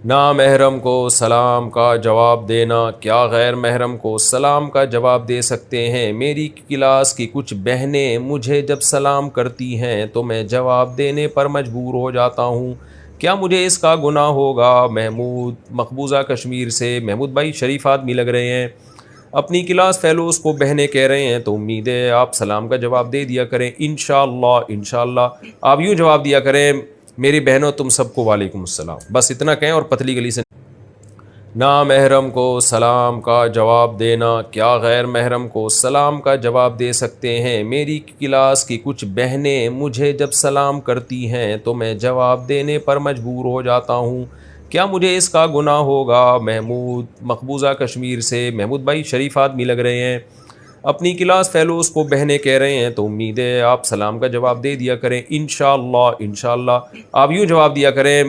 نامحرم کو سلام کا جواب دینا، کیا غیر محرم کو سلام کا جواب دے سکتے ہیں؟ میری کلاس کی کچھ بہنیں مجھے جب سلام کرتی ہیں تو میں جواب دینے پر مجبور ہو جاتا ہوں، کیا مجھے اس کا گناہ ہوگا؟ محمود مقبوضہ کشمیر سے۔ محمود بھائی شریف آدمی لگ رہے ہیں، اپنی کلاس فیلوز کو بہنیں کہہ رہے ہیں تو امید ہے آپ سلام کا جواب دے دیا کریں انشاءاللہ۔ انشاءاللہ آپ یوں جواب دیا کریں، میری بہنوں تم سب کو وعلیکم السلام، بس اتنا کہیں اور پتلی گلی سے۔ نامحرم کو سلام کا جواب دینا، کیا غیر محرم کو سلام کا جواب دے سکتے ہیں؟ میری کلاس کی کچھ بہنیں مجھے جب سلام کرتی ہیں تو میں جواب دینے پر مجبور ہو جاتا ہوں، کیا مجھے اس کا گناہ ہوگا؟ محمود مقبوضہ کشمیر سے۔ محمود بھائی شریف آدمی لگ رہے ہیں، اپنی کلاس فیلوز کو بہنیں کہہ رہے ہیں تو امید ہے آپ سلام کا جواب دے دیا کریں انشاءاللہ۔ انشاءاللہ آپ یوں جواب دیا کریں،